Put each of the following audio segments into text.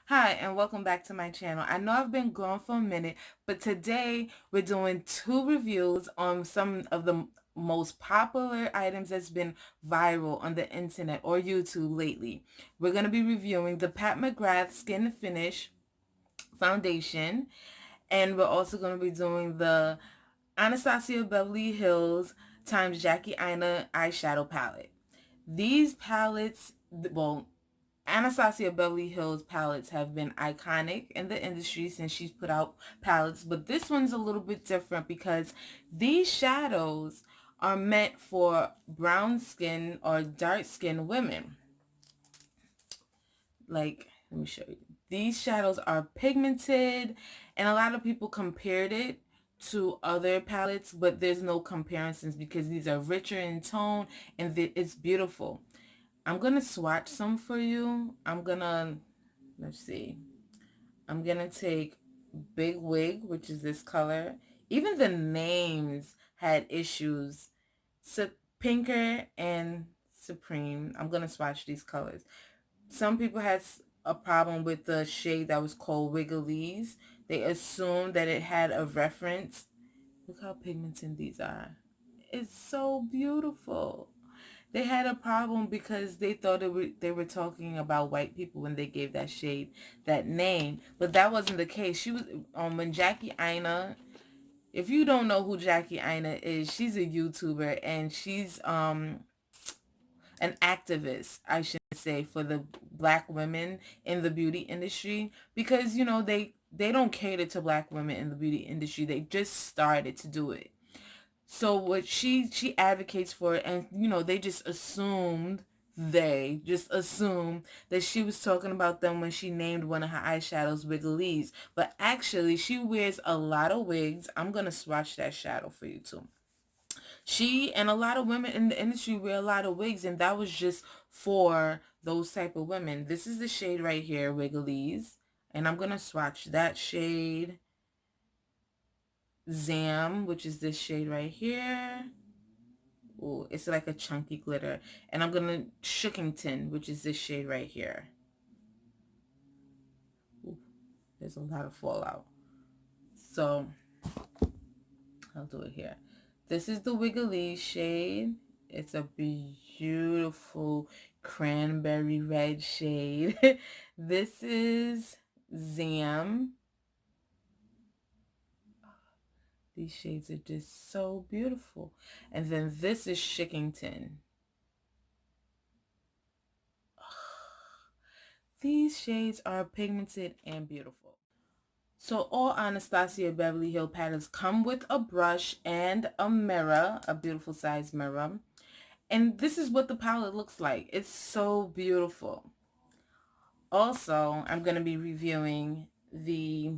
Hi, and welcome back to my channel. I know I've been gone for a minute, but today we're doing two reviews on some of the most popular items that's been viral on the internet or YouTube lately. We're going to be reviewing the Pat McGrath Skin Finish Foundation, and we're also going to be doing the Anastasia Beverly Hills times Jackie Aina eyeshadow palette. These palettes, well, Anastasia Beverly Hills palettes have been iconic in the industry since she's put out palettes, but this one's a little bit different because these shadows are meant for brown skin or dark skin women. Like, let me show you. These shadows are pigmented, and a lot of people compared it to other palettes, but there's no comparisons because these are richer in tone and it's beautiful. I'm gonna swatch some for you. Let's see. I'm gonna take Big Wig, which is this color. Even the names had issues. Pinker and Supreme. I'm gonna swatch these colors. Some people had a problem with the shade that was called Wigglies. They assumed that it had a reference. Look how pigmented these are. It's so beautiful. They had a problem because they thought they were talking about white people when they gave that shade that name, but that wasn't the case. She was when Jackie Aina. If you don't know who Jackie Aina is, she's a YouTuber and she's an activist, I should say, for the black women in the beauty industry because they don't cater to black women in the beauty industry. They just started to do it. So what she advocates for, and they just assumed that she was talking about them when she named one of her eyeshadows Wigglies. But actually, she wears a lot of wigs. I'm going to swatch that shadow for you too. She and a lot of women in the industry wear a lot of wigs, and that was just for those type of women. This is the shade right here, Wigglies. And I'm going to swatch that shade. Zam, which is this shade right here. Ooh, it's like a chunky glitter. And I'm going to Shookington, which is this shade right here. Ooh, there's a lot of fallout. So, I'll do it here. This is the Wiggly shade. It's a beautiful cranberry red shade. This is Zam. These shades are just so beautiful. And then this is Shookington. These shades are pigmented and beautiful. So all Anastasia Beverly Hills palettes come with a brush and a mirror, a beautiful size mirror. And this is what the palette looks like. It's so beautiful. Also, I'm going to be reviewing the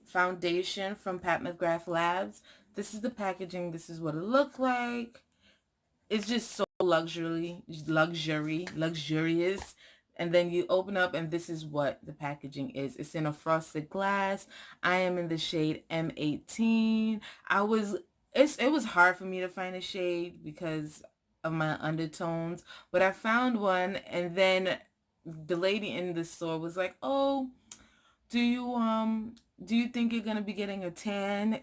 foundation from Pat McGrath Labs. This is the packaging. This is what it looked like. It's just so luxurious. And then you open up and this is what the packaging is. It's in a frosted glass. I am in the shade M18. It was hard for me to find a shade because of my undertones, but I found one, and then the lady in the store was like, "Oh, do you think you're gonna be getting a tan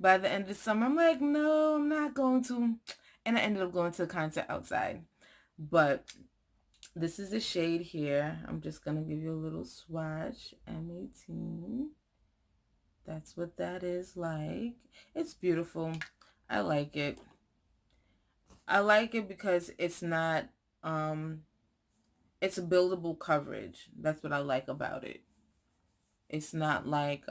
by the end of the summer?" I'm like, "No, I'm not going to." And I ended up going to a concert outside. But this is the shade here. I'm just gonna give you a little swatch. M18. That's what that is like. It's beautiful. I like it. I like it because it's not it's a buildable coverage. That's what I like about it. It's not like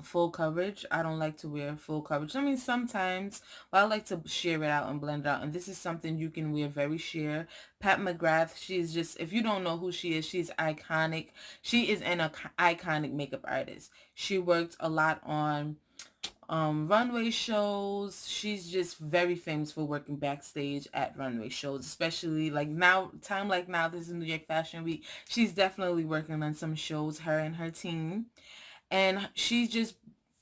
full coverage. I don't like to wear full coverage. I mean, sometimes, but I like to sheer it out and blend it out. And this is something you can wear very sheer. Pat McGrath, she's just, if you don't know who she is, she's iconic. She is an iconic makeup artist. She worked a lot on runway shows. She's just very famous for working backstage at runway shows, especially like now, time like now, this is New York Fashion Week. She's definitely working on some shows, her and her team. And she just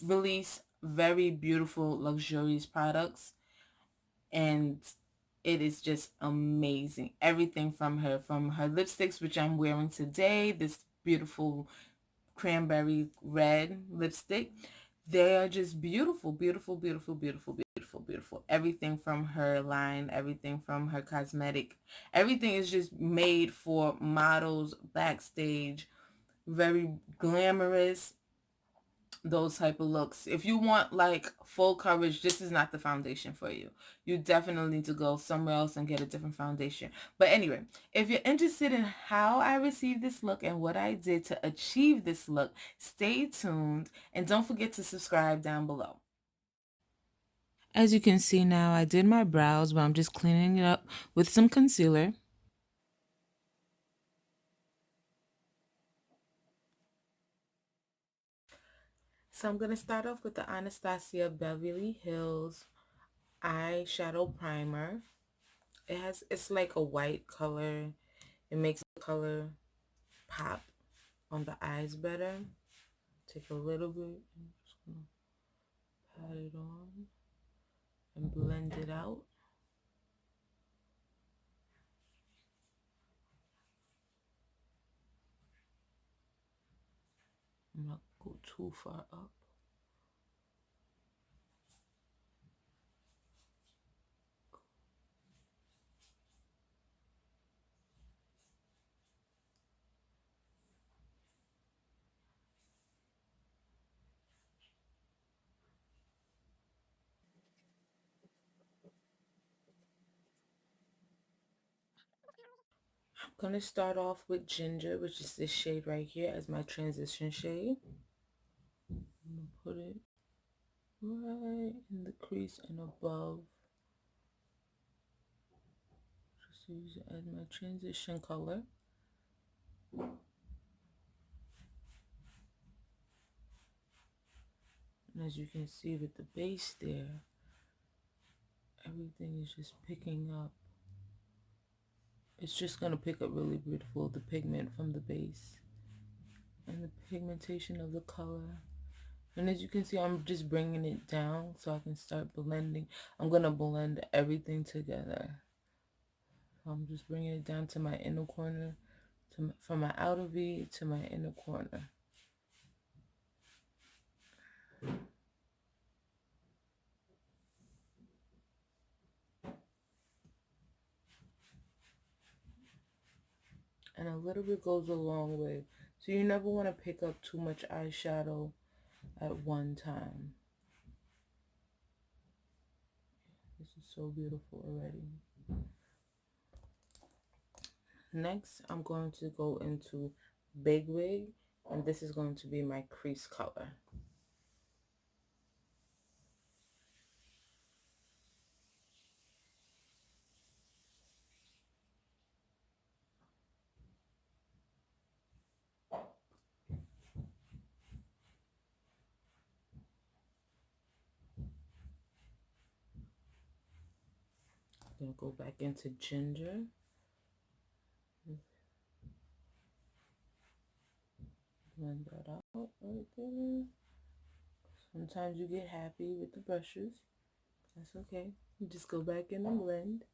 released very beautiful, luxurious products. And it is just amazing. Everything from her lipsticks, which I'm wearing today, this beautiful cranberry red lipstick. They are just beautiful, beautiful, beautiful, beautiful, beautiful, beautiful. Everything from her line, everything from her cosmetic, everything is just made for models, backstage, very glamorous, those type of looks. If you want like full coverage, this is not the foundation for you. You definitely need to go somewhere else and get a different foundation. But anyway, if you're interested in how I received this look and what I did to achieve this look, stay tuned and don't forget to subscribe down below. As you can see now, I did my brows, but I'm just cleaning it up with some concealer. So I'm going to start off with the Anastasia Beverly Hills eyeshadow primer. It's like a white color. It makes the color pop on the eyes better. Take a little bit, I'm just gonna pat it on and blend it out. I'm not go too far up. I'm gonna start off with Ginger, which is this shade right here as my transition shade. I'm gonna put it right in the crease and above. Just use it as my transition color. And as you can see with the base there, everything is just picking up. It's just going to pick up really beautiful, the pigment from the base and the pigmentation of the color. And as you can see, I'm just bringing it down so I can start blending. I'm going to blend everything together. I'm just bringing it down to my inner corner, from my outer V to my inner corner. And a little bit goes a long way. So you never want to pick up too much eyeshadow at one time. This is so beautiful already. Next, I'm going to go into Big Wig, and this is going to be my crease color. I'm going to go back into Ginger. Blend that out right there. Sometimes you get happy with the brushes. That's okay. You just go back in and blend.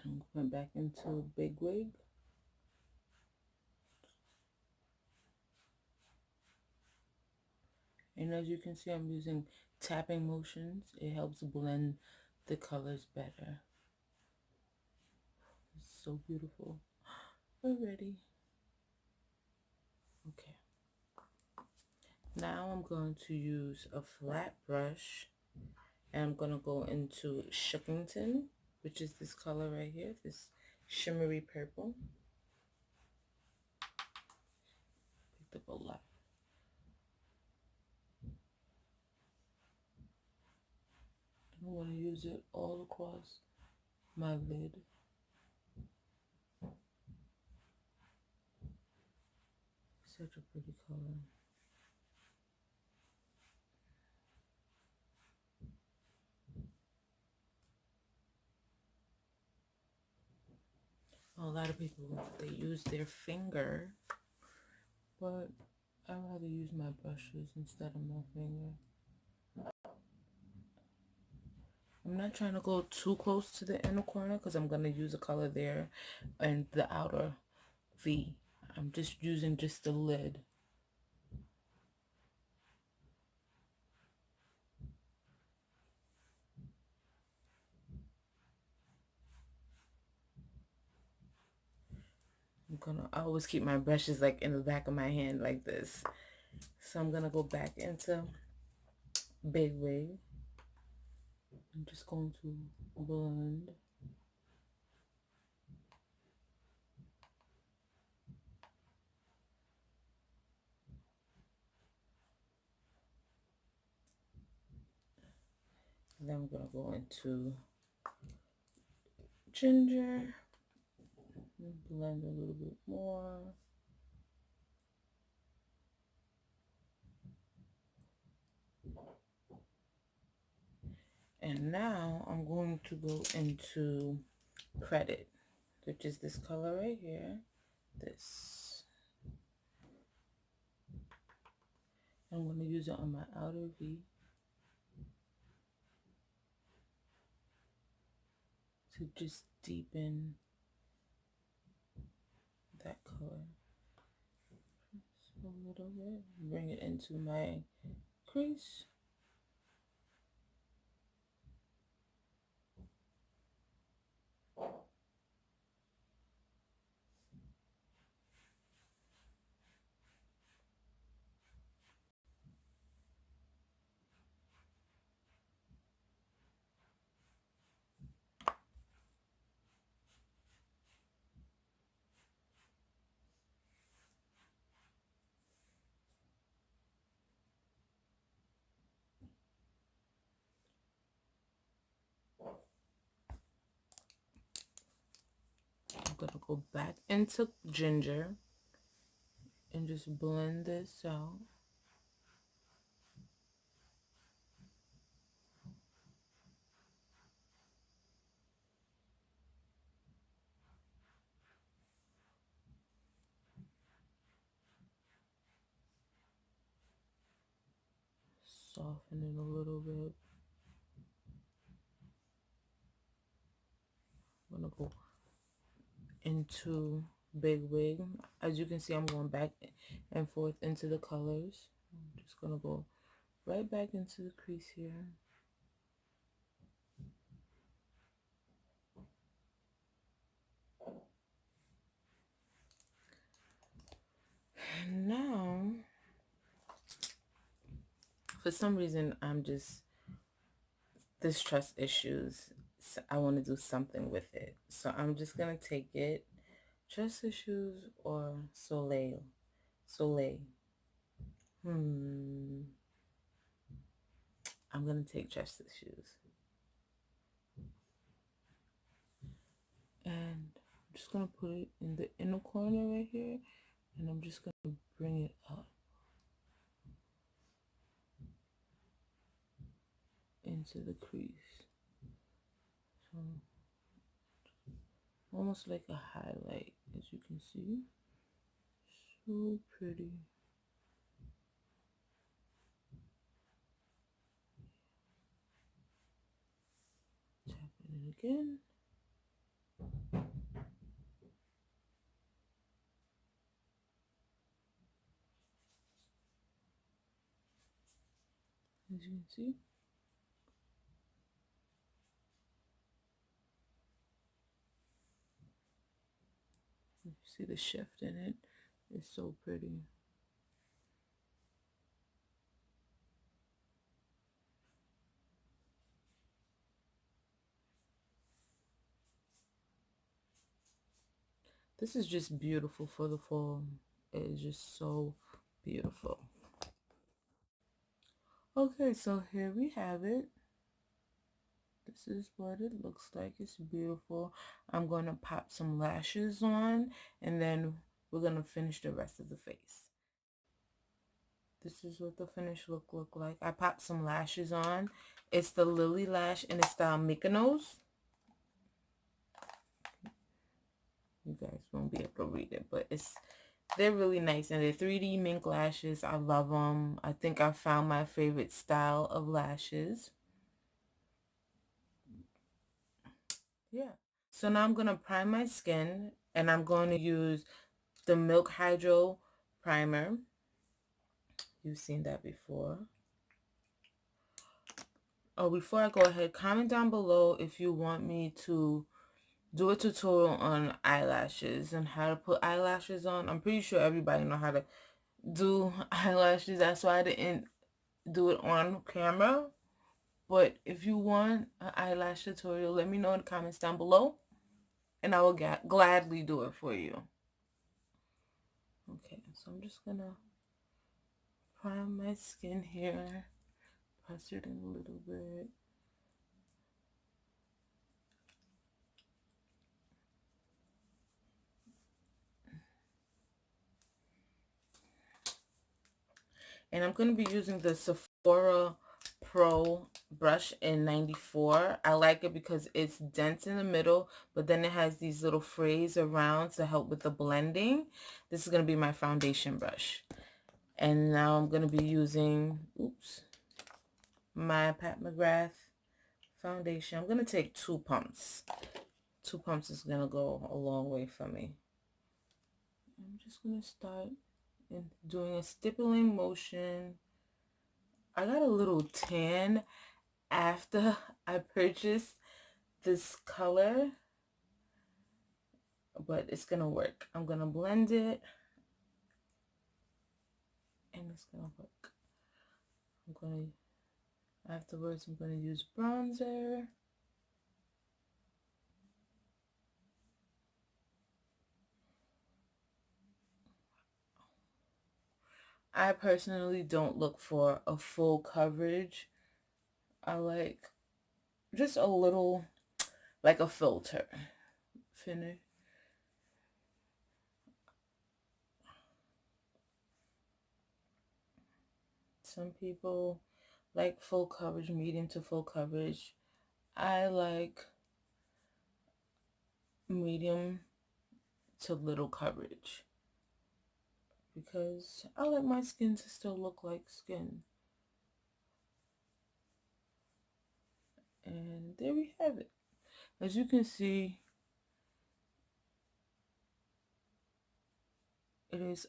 And went back into Big Wig. And as you can see, I'm using tapping motions. It helps blend the colors better. It's so beautiful already. Okay. Now I'm going to use a flat brush, and I'm going to go into Shookington, which is this color right here, this shimmery purple. Picked up a lot. I want to use it all across my lid. Such a pretty color. know a lot of people, they use their finger, but I rather use my brushes instead of my finger. I'm not trying to go too close to the inner corner because I'm going to use a color there and the outer V. I'm just using just the lid. I always keep my brushes like in the back of my hand like this. So I'm gonna go back into Big Wig. I'm just going to blend. And then we're gonna go into Ginger. Blend a little bit more. And now I'm going to go into Credit, which is this color right here. This. I'm going to use it on my outer V to just deepen that color. Just a little bit. Bring it into my crease. I'm going to go back into Ginger and just blend this out. Soften it a little bit. I'm going to go into Big Wig. As you can see, I'm going back and forth into the colors. I'm just going to go right back into the crease here. And now, for some reason, I'm just, this trust issues, so I want to do something with it. So I'm just going to take it, trust issues or Soleil. I'm going to take trust issues. And I'm just going to put it in the inner corner right here. And I'm just going to bring it up into the crease. So almost like a highlight, as you can see. So pretty. Tapping it again. As you can see. You see the shift in it. It's so pretty. This is just beautiful for the fall. It is just so beautiful. Okay, so here we have it. This is what it looks like. It's beautiful. I'm going to pop some lashes on, and then we're going to finish the rest of the face. This is what the finished look like. I popped some lashes on. It's the Lily Lash in the style Mykonos. You guys won't be able to read it, but they're really nice, and they're 3D mink lashes. I love them. I think I found my favorite style of lashes. Yeah. So now I'm going to prime my skin, and I'm going to use the Milk Hydro Primer. You've seen that before. Oh, before I go ahead, comment down below if you want me to do a tutorial on eyelashes and how to put eyelashes on. I'm pretty sure everybody know how to do eyelashes. That's why I didn't do it on camera. But if you want an eyelash tutorial, let me know in the comments down below, and I will gladly do it for you. Okay, so I'm just gonna prime my skin here, press it in a little bit. And I'm going to be using the Sephora Pro brush in 94. I like it because it's dense in the middle, but then it has these little frays around to help with the blending. This is going to be my foundation brush. And now I'm going to be using, my Mcgrath foundation. I'm going to take 2 pumps. 2 pumps is going to go a long way for me. I'm just going to start doing a stippling motion. I got a little tan after I purchased this color, but it's gonna work. I'm gonna blend it, and it's gonna work. Afterwards I'm gonna use bronzer. I personally don't look for a full coverage. I like just a little, like a filter finish. Some people like full coverage, medium to full coverage. I like medium to little coverage because I like my skin to still look like skin. And there we have it. As you can see, it is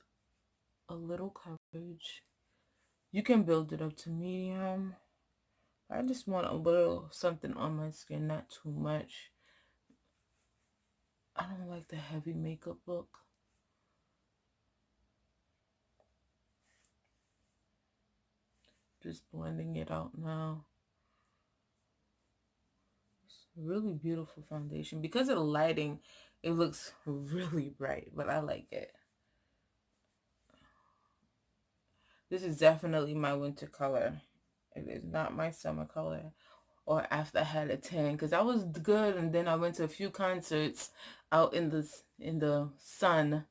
a little coverage. You can build it up to medium. I just want a little something on my skin, not too much. I don't like the heavy makeup look. Just blending it out now. It's a really beautiful foundation. Because of the lighting, it looks really bright, but I like it. This is definitely my winter color. It is not my summer color. Or after I had a tan, because I was good, and then I went to a few concerts out in the sun,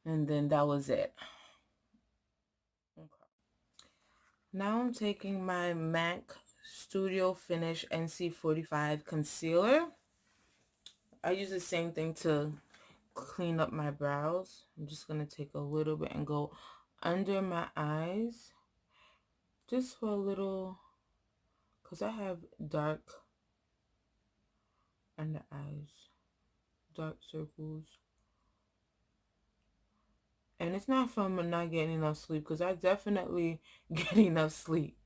and then that was it. Okay. Now I'm taking my MAC Studio Finish NC45 concealer. I use the same thing to clean up my brows. I'm just going to take a little bit and go under my eyes, just for a little, because I have dark under eyes, dark circles. And it's not from not getting enough sleep, because I definitely get enough sleep.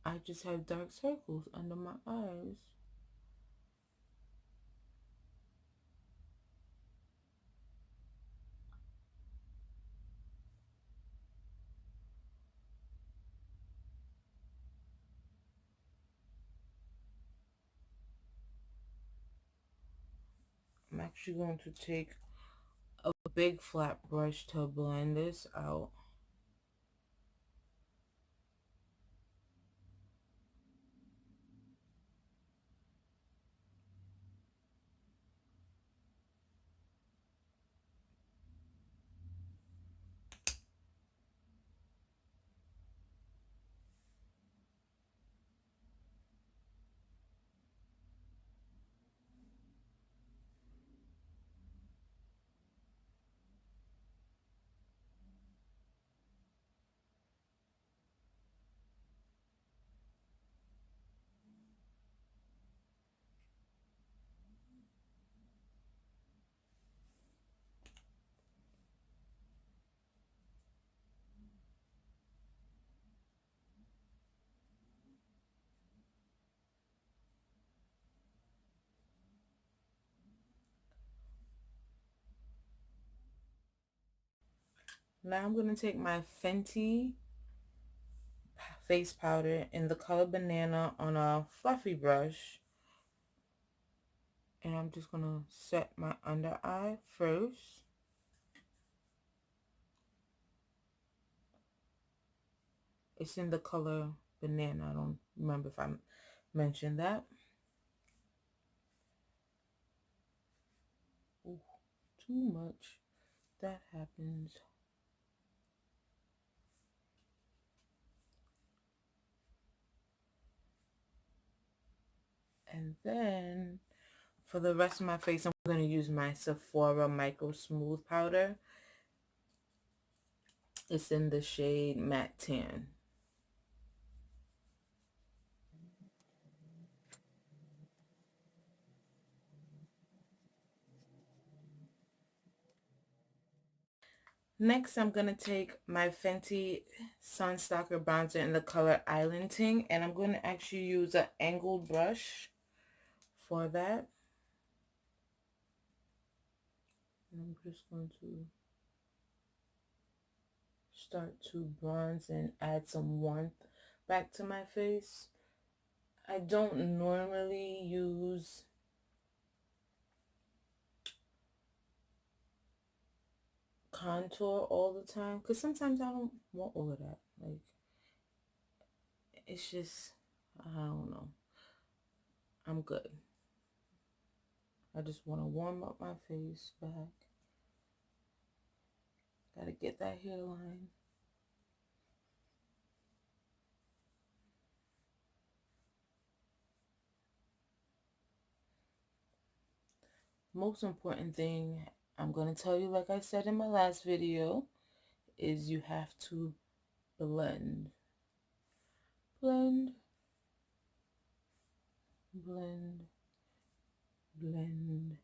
I just have dark circles under my eyes. I'm actually going to take a big flat brush to blend this out. Now I'm going to take my Fenty face powder in the color Banana on a fluffy brush. And I'm just going to set my under eye first. It's in the color Banana. I don't remember if I mentioned that. Ooh, too much. That happens. And then for the rest of my face, I'm going to use my Sephora Micro Smooth Powder. It's in the shade Matte Tan. Next, I'm going to take my Fenty Sunstalker Bronzer in the color Island Ting, and I'm going to actually use an angled brush for that. And I'm just going to start to bronze and add some warmth back to my face. I don't normally use contour all the time because sometimes I don't want all of that. Like, it's just, I don't know. I'm good. I just want to warm up my face back. Gotta get that hairline. Most important thing I'm going to tell you, like I said in my last video, is you have to blend. Blend. Blend. Blend.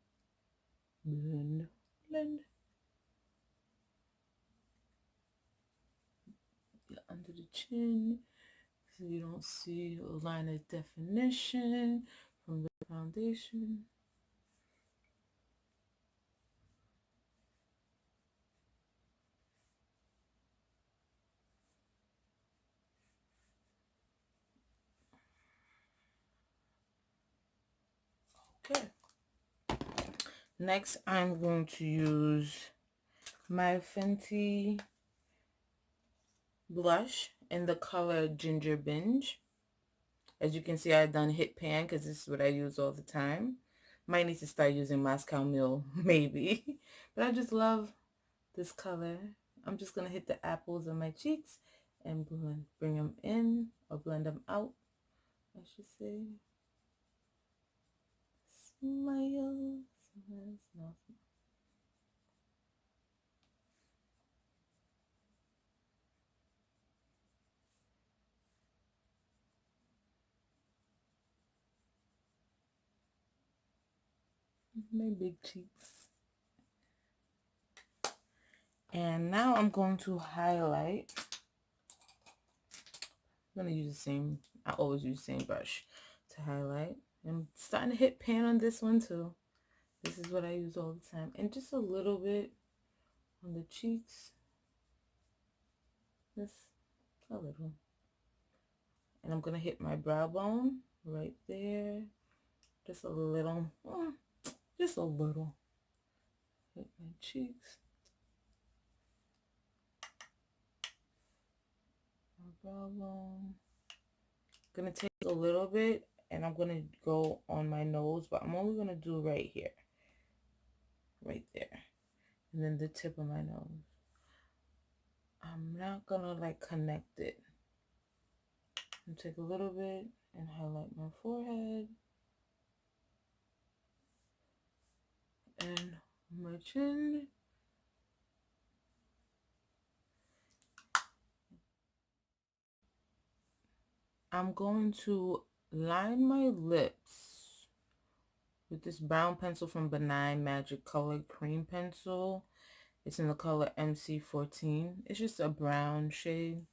Blend. Blend. Get under the chin so you don't see a line of definition from the foundation. Okay. Next, I'm going to use my Fenty blush in the color Ginger Binge. As you can see, I've done Hit Pan because this is what I use all the time. Might need to start using Moscow Mule, maybe. But I just love this color. I'm just going to hit the apples on my cheeks and bring them in, or blend them out, I should say. Smile, smile, smile. My big cheeks. And now I'm going to highlight. I'm going to use the same, I always use the same brush to highlight. I'm starting to hit pan on this one too. This is what I use all the time. And just a little bit on the cheeks. Just a little. And I'm going to hit my brow bone right there. Just a little. Just a little. Hit my cheeks. My brow bone. Gonna take a little bit and I'm gonna go on my nose, but I'm only gonna do right here. Right there. And then the tip of my nose. I'm not gonna like connect it. I'm gonna take a little bit and highlight my forehead. And my chin. I'm going to line my lips with this brown pencil from Benign Magic Colored Cream Pencil. It's in the color MC14. It's just a brown shade.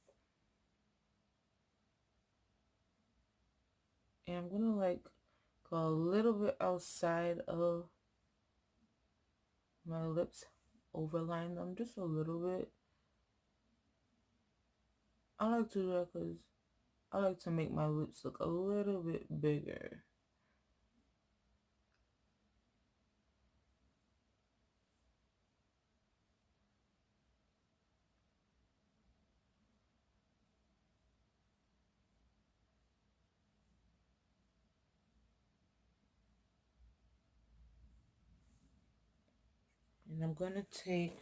And I'm going to like go a little bit outside of my lips, overline them just a little bit. I like to do that because I like to make my lips look a little bit bigger. And I'm going to take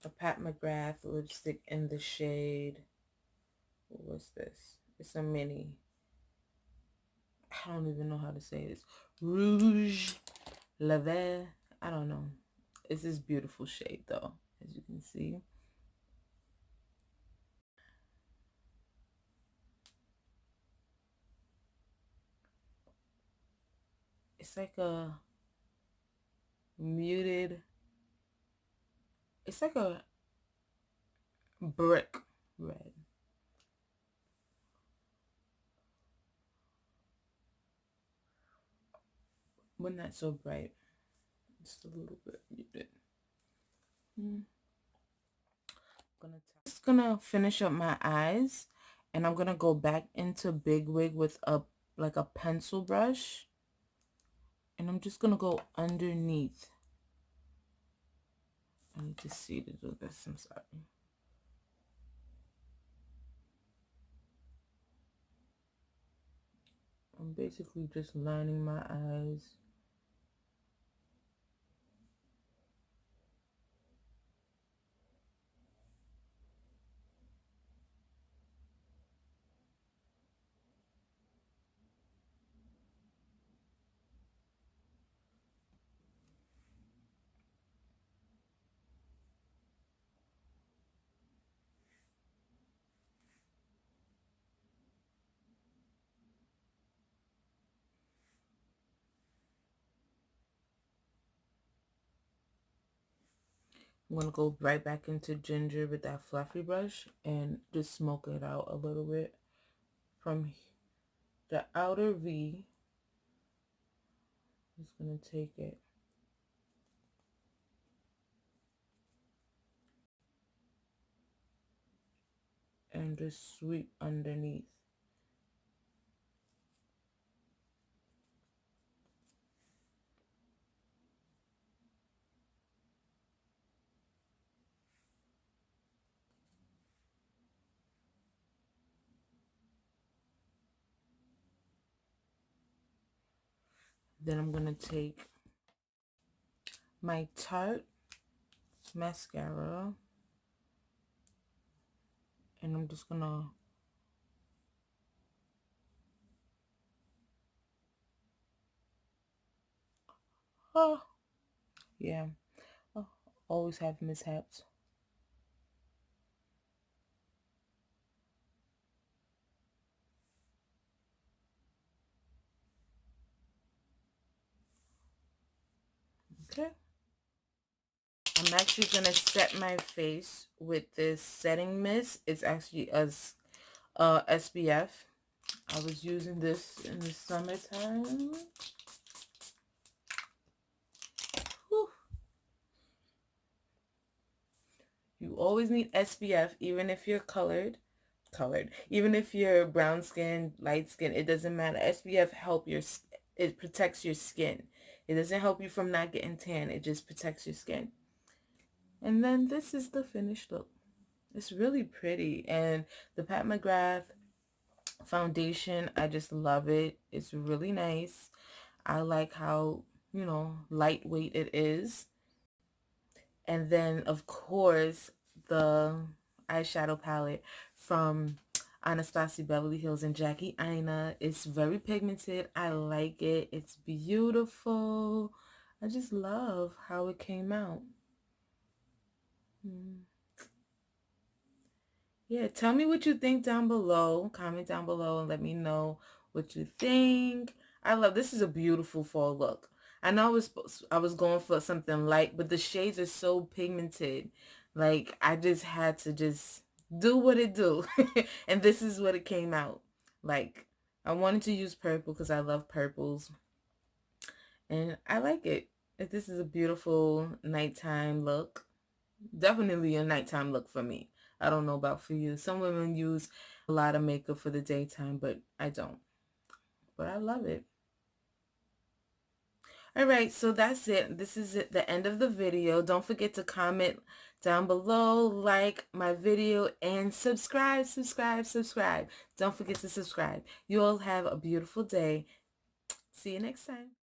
a Pat McGrath lipstick in the shade, what's this? It's a mini. I don't even know how to say this. Rouge Lave. I don't know. It's this beautiful shade though, as you can see. It's like a muted, it's like a brick red. But not so bright. Just a little bit muted. Just gonna finish up my eyes, and I'm gonna go back into Big Wig with a like a pencil brush, and I'm just gonna go underneath. I need to see to do this. I'm sorry. I'm basically just lining my eyes. I'm going to go right back into ginger with that fluffy brush and just smoke it out a little bit from the outer V. I'm just going to take it and just sweep underneath. Then I'm going to take my Tarte mascara, and I'm just going to yeah, oh, always have mishaps. Okay. I'm actually going to set my face with this setting mist. It's actually a SPF. I was using this in the summertime. Whew. You always need SPF, even if you're colored. Even if you're brown skin, light skin, it doesn't matter. SPF it protects your skin. It doesn't help you from not getting tan. It just protects your skin. And then this is the finished look. It's really pretty. And the Pat McGrath foundation, I just love it. It's really nice. I like how, you know, lightweight it is. And then, of course, the eyeshadow palette from Anastasia, Beverly Hills, and Jackie Aina. It's very pigmented. I like it. It's beautiful. I just love how it came out. Yeah, tell me what you think down below. Comment down below and let me know what you think. I love this. Is a beautiful fall look. I know I was going for something light, but the shades are so pigmented. Like I just had to just do what it do. And this is what it came out. Like I wanted to use purple because I love purples. And I like it. This is a beautiful nighttime look. Definitely a nighttime look for me. I don't know about for you. Some women use a lot of makeup for the daytime, but I don't. But I love it. All right, so that's it. This is it, the end of the video. Don't forget to comment down below, like my video, and subscribe. Don't forget to subscribe. You all have a beautiful day. See you next time.